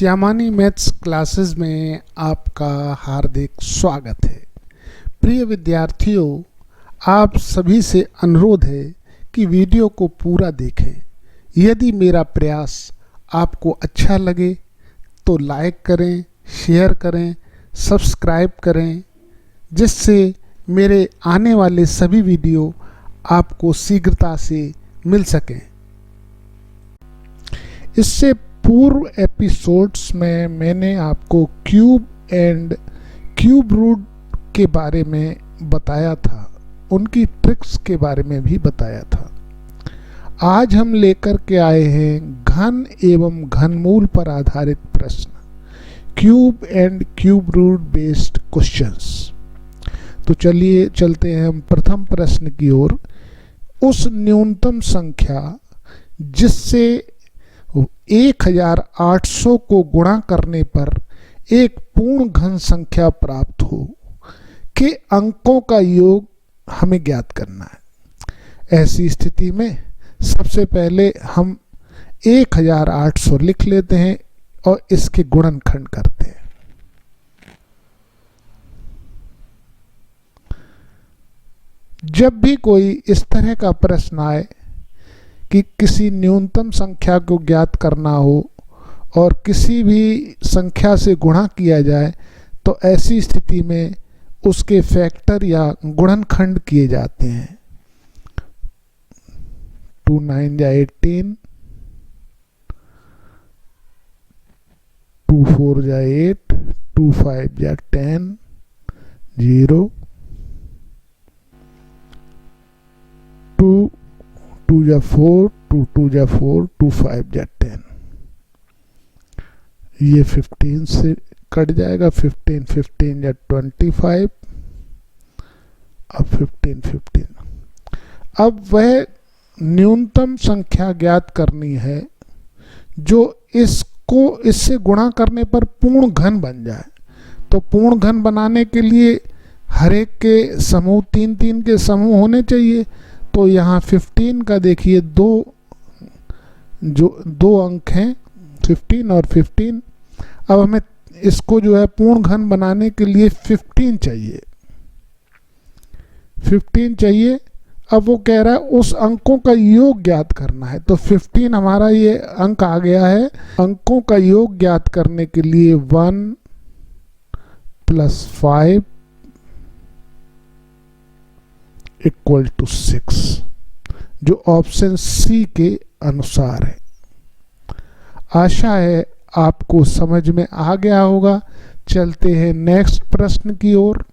श्यामानी maths classes में आपका हार्दिक स्वागत है। प्रिय विद्यार्थियों, आप सभी से अनुरोध है कि वीडियो को पूरा देखें। यदि मेरा प्रयास आपको अच्छा लगे तो लाइक करें, शेयर करें, सब्सक्राइब करें, जिससे मेरे आने वाले सभी वीडियो आपको शीघ्रता से मिल सकें। इससे पूर्व एपिसोड्स में मैंने आपको क्यूब एंड क्यूब रूट के बारे में बताया था, उनकी ट्रिक्स के बारे में भी बताया था। आज हम लेकर के आए हैं घन एवं घनमूल पर आधारित प्रश्न, cube and cube root based questions. तो चलिए चलते हैं हम प्रथम प्रश्न की ओर। उस न्यूनतम संख्या जिससे 1800 को गुणा करने पर एक पूर्ण घन संख्या प्राप्त हो के अंकों का योग हमें ज्ञात करना है। ऐसी स्थिति में सबसे पहले हम 1800 लिख लेते हैं और इसके गुणनखंड करते हैं। जब भी कोई इस तरह का प्रश्न आए कि किसी न्यूनतम संख्या को ज्ञात करना हो और किसी भी संख्या से गुणा किया जाए, तो ऐसी स्थिति में उसके फैक्टर या गुणनखंड किए जाते हैं। 2 9 जा 18, 2 4 जा 8, 2 5 जा 10, 0, 2 2 जा 4, 2 2 जा 4, 2 5 जा 10। ये 15 से कट जाएगा। 15 15 जा 25, अब 15 15। अब वह न्यूनतम संख्या ज्ञात करनी है जो इससे गुणा करने पर पूर्ण घन बन जाए। तो पूर्ण घन बनाने के लिए हर एक के समूह 3 3 के समूह होने चाहिए। तो यहाँ 15 का देखिए दो अंक हैं, 15 और 15। अब हमें इसको जो है पूर्ण घन बनाने के लिए 15 चाहिए। अब वो कह रहा है उस अंकों का योग ज्ञात करना है। तो 15 हमारा ये अंक आ गया है। अंकों का योग ज्ञात करने के लिए 1 + 5 = 6, जो ऑप्शन सी के अनुसार है। आशा है आपको समझ में आ गया होगा। चलते हैं नेक्स्ट प्रश्न की ओर।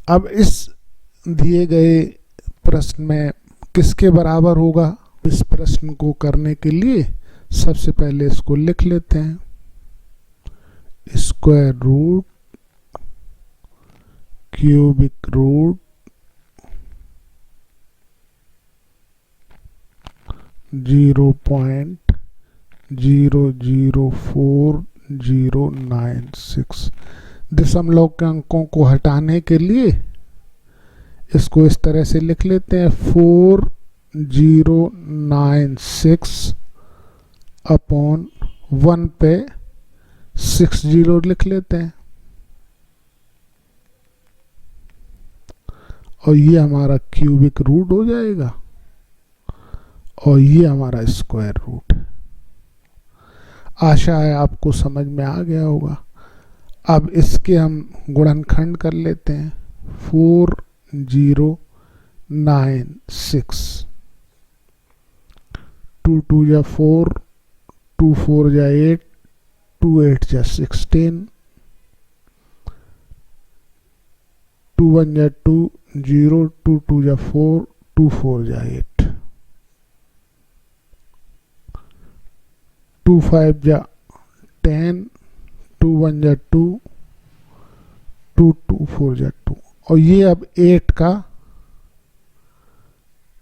अब इस दिए गए प्रश्न में किसके बराबर होगा? इस प्रश्न को करने के लिए सबसे पहले इसको लिख लेते हैं। Square root cubic root 0.004096। दशमलव के अंकों को हटाने के लिए इसको इस तरह से लिख लेते हैं। 4096 अपॉन 1 पे 60 लिख लेते हैं। और ये हमारा क्यूबिक रूट हो जाएगा और ये हमारा स्क्वायर रूट है। आशा है आपको समझ में आ गया होगा। अब इसके हम गुणनखंड कर लेते हैं। 4096, 2 2 जा 4, 2 4 जा 8, 2 8 जा 16, 2 1 जा 2, 0, 2 2 जा 4, 2 4 जा 8, 2 5 जा 10, 2 1 जा 2, 2 2 4 जा 2। और ये अब 8 का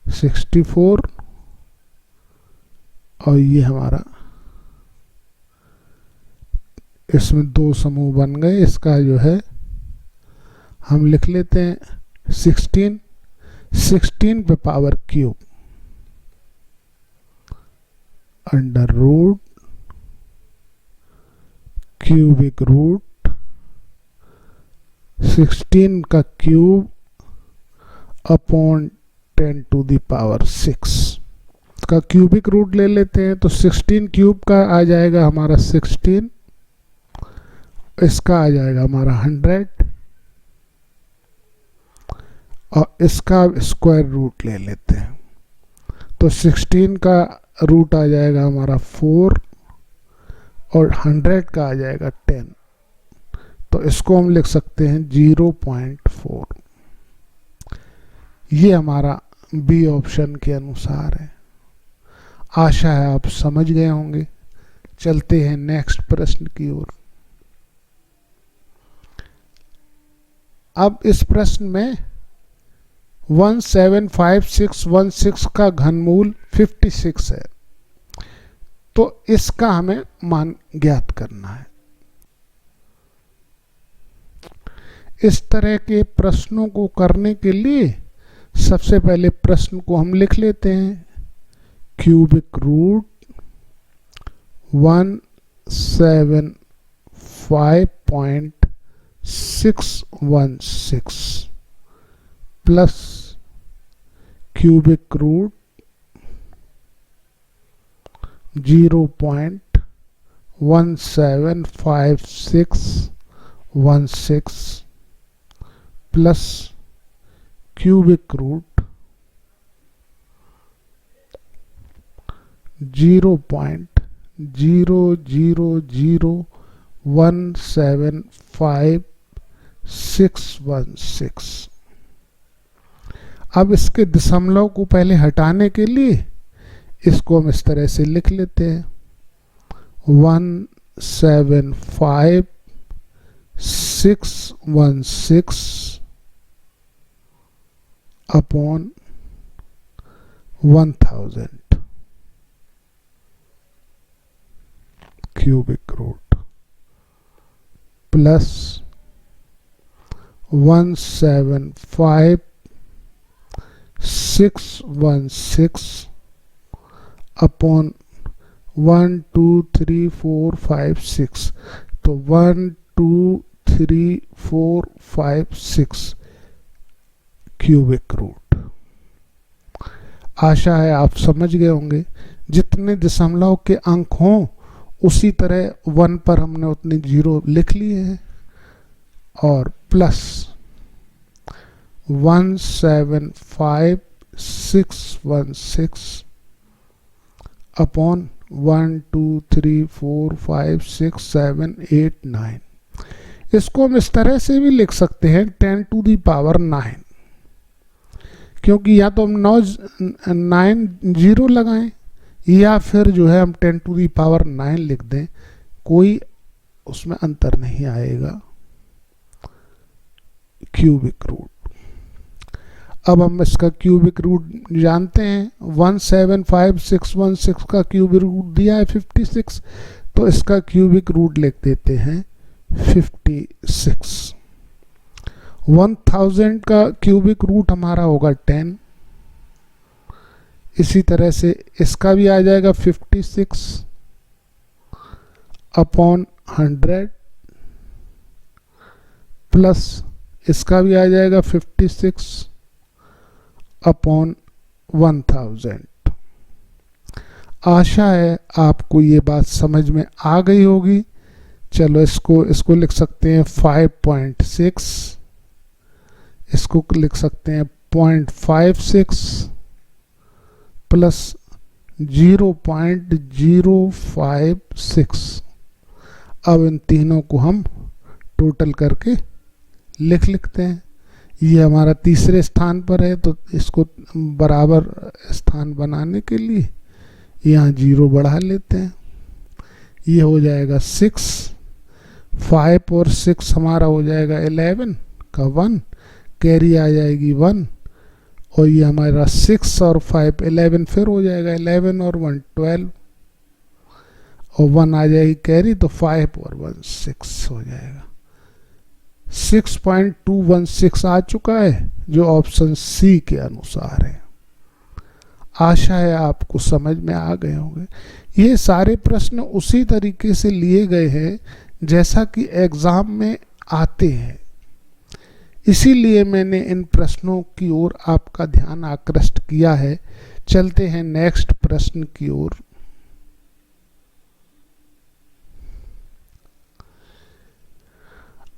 64 और ये हमारा, इसमें 2 समूह बन गए। इसका जो है हम लिख लेते हैं 16 पे power cube. Under root cubic root 16 का cube upon 10 to the power 6 का क्यूबिक रूट ले लेते हैं। तो 16 क्यूब का आ जाएगा हमारा 16, इसका आ जाएगा हमारा 100 और इसका स्क्वायर रूट ले लेते हैं। तो 16 का रूट आ जाएगा हमारा 4 और 100 का आ जाएगा 10। तो इसको हम लिख सकते हैं 0.4। ये हमारा बी ऑप्शन के अनुसार है। आशा है आप समझ गए होंगे। चलते हैं नेक्स्ट प्रश्न की ओर। अब इस प्रश्न में 175616 का घनमूल 56 है, तो इसका हमें मान ज्ञात करना है। इस तरह के प्रश्नों को करने के लिए सबसे पहले प्रश्न को हम लिख लेते हैं। Cubic root 175.616 plus cubic root 0.175616 plus cubic root 0.00017516। अब इसके दशमलव को पहले हटाने के लिए इसको हम इस तरह से लिख लेते हैं 175,616 upon 1000 cubic root plus 175,616 upon 1 2 3 4 5 6। तो 1 2 3 4 5 6 क्यूबिक रूट। आशा है आप समझ गए होंगे। जितने दशमलव के अंक हों उसी तरह 1 पर हमने उतने 0 लिख लिए हैं और प्लस 175,616 अपॉन 1 2 3 4 5 6 7 8 9। इसको हम इस तरह से भी लिख सकते हैं 10 टू दी पावर 9, क्योंकि या तो हम 9 0 लगाएं या फिर जो है हम 10 टू दी पावर 9 लिख दें, कोई उसमें अंतर नहीं आएगा। क्यूबिक रूट, अब हम इसका क्यूबिक रूट जानते हैं। 175,616 का क्यूबिक रूट दिया है 56, तो इसका क्यूबिक रूट लिख देते हैं 56। 1000 का क्यूबिक रूट हमारा होगा 10। इसी तरह से इसका भी आ जाएगा 56 अपॉन 100 प्लस इसका भी आ जाएगा 56 अपॉन 1000। आशा है आपको ये बात समझ में आ गई होगी। चलो इसको लिख सकते हैं 5.6, इसको लिख सकते हैं 0.56 प्लस 0.056। अब इन तीनों को हम टोटल करके लिखते हैं। ये हमारा तीसरे स्थान पर है, तो इसको बराबर स्थान बनाने के लिए यहाँ 0 बढ़ा लेते हैं। ये हो जाएगा 6, 5 और 6 हमारा हो जाएगा 11 का 1, कैरी आ जाएगी 1, और ये हमारा 6 और 5 11 फिर हो जाएगा 11 और 1 12, और 1 आ जाएगी कैरी, तो 5 और 1 6 हो जाएगा। 6.216 आ चुका है, जो ऑप्शन सी के अनुसार है। आशा है आपको समझ में आ गए होंगे। ये सारे प्रश्न उसी तरीके से लिए गए हैं जैसा कि एग्ज़ाम में आते हैं, इसीलिए मैंने इन प्रश्नों की ओर आपका ध्यान आकृष्ट किया है। चलते हैं नेक्स्ट प्रश्न की ओर।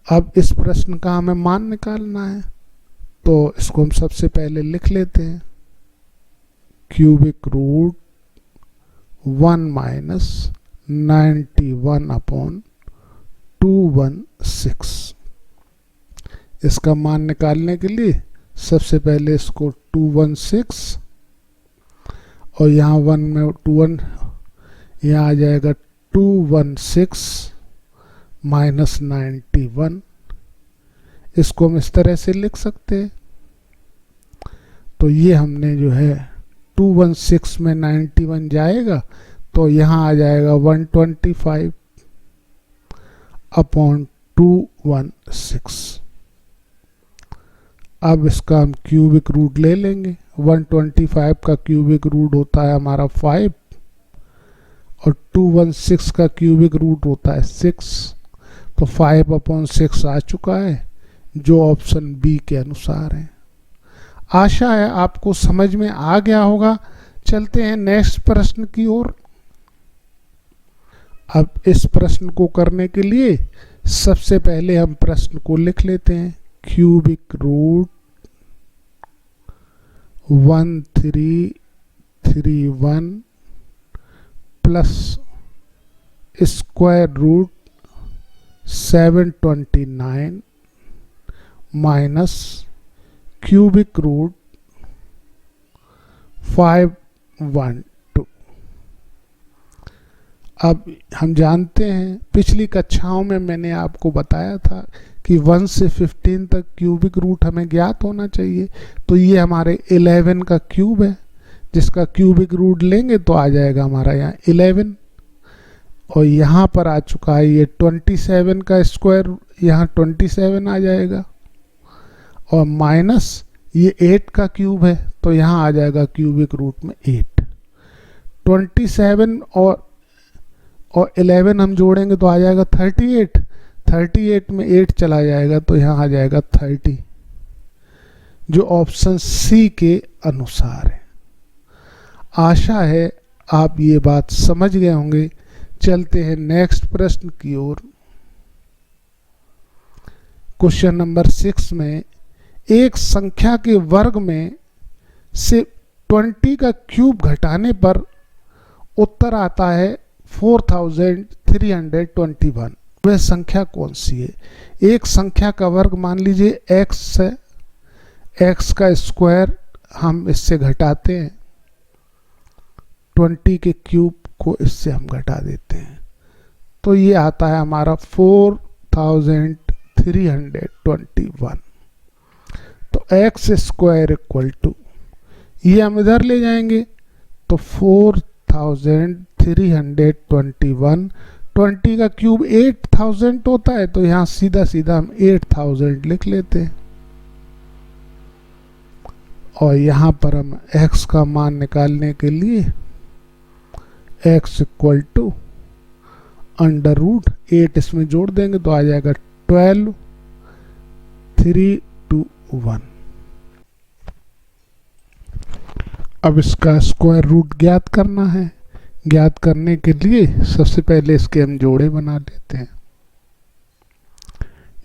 अब इस प्रश्न का हमें मान निकालना है, तो इसको हम सबसे पहले लिख लेते हैं। Cubic root 1 minus 91 upon 216। इसका मान निकालने के लिए सबसे पहले इसको 216 और यहाँ 1 में 21, यहाँ आ जाएगा 216 माइनस 91। इसको हम इस तरह से लिख सकते हैं। तो ये हमने जो है 216 में 91 जाएगा तो यहाँ आ जाएगा 125 अपॉन 216। अब इसका हम क्यूबिक रूट ले लेंगे। 125 का क्यूबिक रूट होता है हमारा 5 और 216 का क्यूबिक रूट होता है 6। तो 5 अपॉन 6 आ चुका है, जो ऑप्शन बी के अनुसार है। आशा है आपको समझ में आ गया होगा। चलते हैं नेक्स्ट प्रश्न की ओर। अब इस प्रश्न को करने के लिए सबसे पहले हम प्रश्न को लिख लेते हैं। Cubic root 1331 plus square root 729 minus cubic root 512। अब हम जानते हैं, पिछली कक्षाओं में मैंने आपको बताया था कि 1 से 15 तक क्यूबिक रूट हमें ज्ञात होना चाहिए। तो ये हमारे 11 का क्यूब है, जिसका क्यूबिक रूट लेंगे तो आ जाएगा हमारा यहाँ 11। और यहाँ पर आ चुका है ये 27 का स्क्वायर, यहाँ 27 आ जाएगा। और माइनस ये 8 का क्यूब है, तो यहाँ आ जाएगा क्यूबिक रूट में 8। 27 और 11 हम जोड़ेंगे तो आ जाएगा 38। 38 में 8 चला जाएगा तो यहाँ आ जाएगा 30, जो ऑप्शन सी के अनुसार है। आशा है आप ये बात समझ गए होंगे। चलते हैं नेक्स्ट प्रश्न की ओर। क्वेश्चन नंबर 6 में एक संख्या के वर्ग में से 20 का क्यूब घटाने पर उत्तर आता है 4321। वह संख्या कौन सी है? एक संख्या का वर्ग मान लीजिए x है, x का स्क्वायर हम इससे घटाते हैं, 20 के क्यूब को इससे हम घटा देते हैं, तो ये आता है हमारा 4321। तो x स्क्वायर इक्वल टू, ये हम इधर ले जाएंगे तो 4321। 20 का क्यूब 8000 होता है, तो यहाँ सीधा सीधा हम 8000 लिख लेते हैं। और यहाँ पर हम x का मान निकालने के लिए x equal to under root 8 इसमें जोड़ देंगे तो आ जाएगा 12321। अब इसका स्क्वायर रूट ज्ञात करना है। ज्ञात करने के लिए सबसे पहले इसके हम जोड़े बना लेते हैं।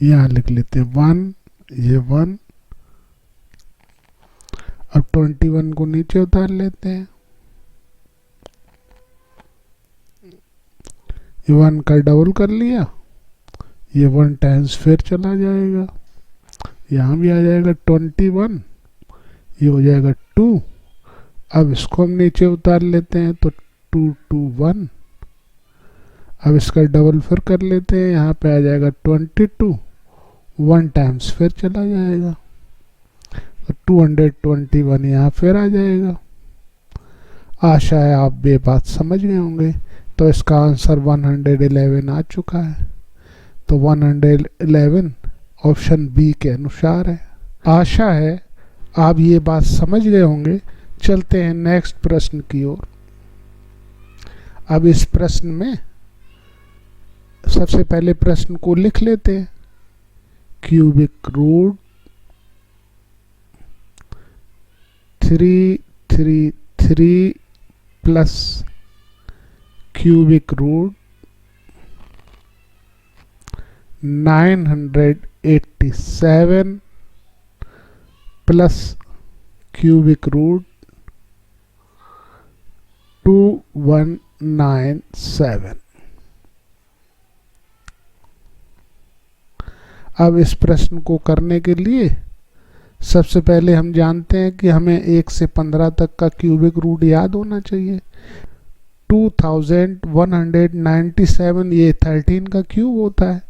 यहाँ लिख लेते हैं 1, ये 1। अब 21 को नीचे उतार लेते हैं। ये 1 का डबल कर लिया, ये 1 टाइम्स फिर चला जाएगा, यहाँ भी आ जाएगा 21, ये हो जाएगा 2। अब इसको हम नीचे उतार लेते हैं तो 221। अब इसका डबल फिर कर लेते हैं, यहाँ पे आ जाएगा 22, 1 टाइम्स फिर चला जाएगा तो 221 यहाँ फिर आ जाएगा। आशा है आप ये बात समझ गए होंगे। तो इसका आंसर 111 आ चुका है। तो 111 ऑप्शन बी के अनुसार है। आशा है आप ये बात समझ गए होंगे। चलते हैं नेक्स्ट प्रश्न की ओर। अब इस प्रश्न में सबसे पहले प्रश्न को लिख लेते हैं। Cubic root 333 plus cubic root 987 plus cubic root 2197। अब इस प्रश्न को करने के लिए सबसे पहले हम जानते हैं कि हमें 1 से 15 तक का क्यूबिक रूट याद होना चाहिए। 2197 ये 13 का क्यूब होता है,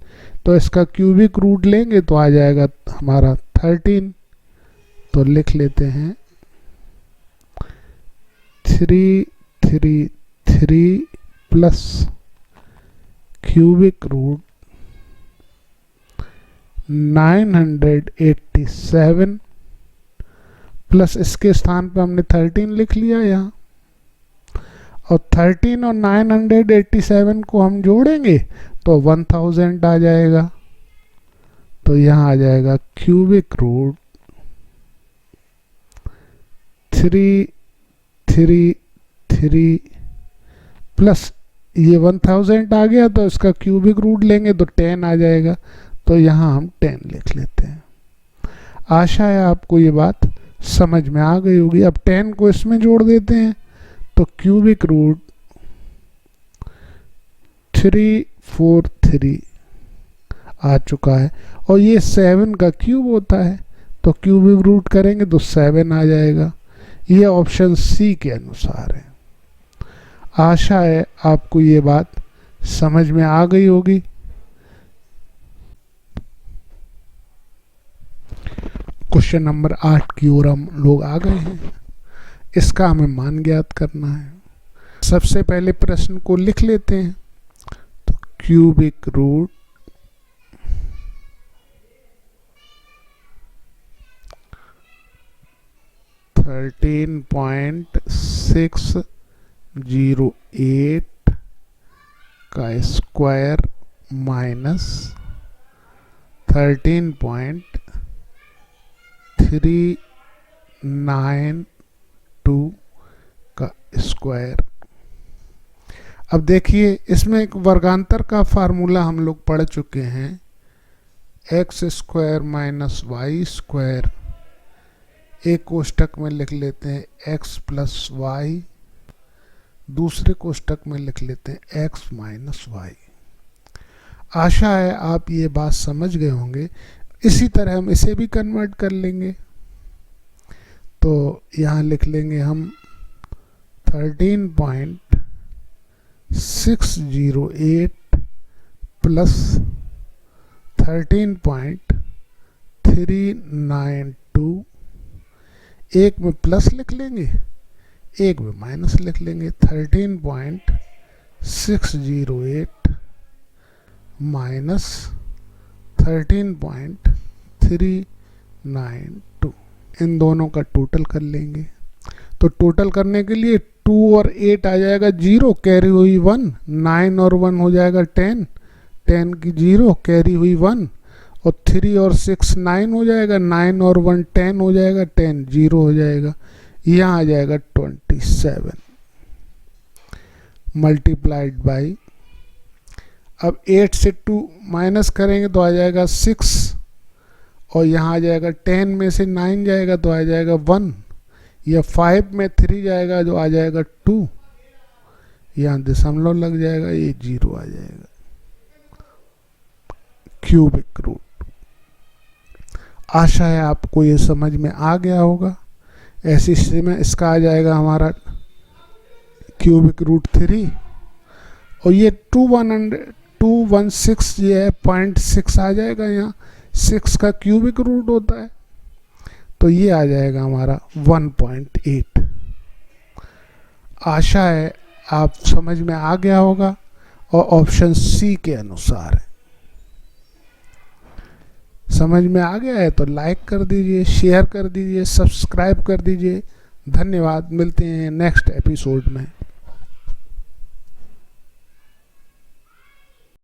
तो इसका क्यूबिक रूट लेंगे तो आ जाएगा हमारा 13। तो लिख लेते हैं 333 प्लस क्यूबिक रूट 987 प्लस इसके स्थान पे हमने 13 लिख लिया यहाँ, और 13 और 987 को हम जोड़ेंगे तो 1000 आ जाएगा। तो यहाँ आ जाएगा क्यूबिक रूट 333 प्लस ये 1000 आ गया, तो इसका क्यूबिक रूट लेंगे तो 10 आ जाएगा। तो यहाँ हम 10 लिख लेते हैं। आशा है आपको ये बात समझ में आ गई होगी। अब 10 को इसमें जोड़ देते हैं तो क्यूबिक रूट 343 आ चुका है, और ये 7 का क्यूब होता है, तो क्यूबिक रूट करेंगे तो 7 आ जाएगा। ये ऑप्शन सी के अनुसार है। आशा है आपको ये बात समझ में आ गई होगी। क्वेश्चन नंबर 8 की ओर हम लोग आ गए हैं। इसका हमें मान ज्ञात करना है। सबसे पहले प्रश्न को लिख लेते हैं। तो क्यूबिक रूट 13.608 का स्क्वायर माइनस 13.392 का स्क्वायर। अब देखिए, इसमें एक वर्गांतर का फार्मूला हम लोग पढ़ चुके हैं। X square minus y square, एक कोष्टक में लिख लेते हैं x प्लस वाई, दूसरे कोष्टक में लिख लेते हैं x माइनस वाई। आशा है आप ये बात समझ गए होंगे। इसी तरह हम इसे भी कन्वर्ट कर लेंगे। तो यहाँ लिख लेंगे हम 13.608 प्लस 13.392, एक में प्लस लिख लेंगे, एक में माइनस लिख लेंगे। 13.608 माइनस 13.392, इन दोनों का टोटल कर लेंगे। तो टोटल करने के लिए 2 और 8 आ जाएगा 0, कैरी हुई 1, 9 और 1 हो जाएगा 10, 10 की 0 कैरी हुई 1, और 3 और 6 9 हो जाएगा, 9 और 1 10 हो जाएगा, 10 0 हो जाएगा। यहाँ आ जाएगा 27 मल्टीप्लाइड बाई, अब 8 से 2 माइनस करेंगे तो आ जाएगा 6, और यहाँ आ जाएगा 10 में से 9 जाएगा तो आ जाएगा 1, या 5 में 3 जाएगा जो आ जाएगा 2, यहाँ दशमलव लग जाएगा, ये 0 आ जाएगा। Cubic root. आशा है आपको ये समझ में आ गया होगा। ऐसी स्थिति में इसका आ जाएगा हमारा क्यूबिक रूट 3, और ये 216 ये है 0.6 आ जाएगा, यहाँ 6 का क्यूबिक रूट होता है, तो ये आ जाएगा हमारा 1.8। आशा है आप समझ में आ गया होगा, और ऑप्शन सी के अनुसार है। समझ में आ गया है तो लाइक कर दीजिए, शेयर कर दीजिए, सब्सक्राइब कर दीजिए। धन्यवाद, मिलते हैं नेक्स्ट एपिसोड में।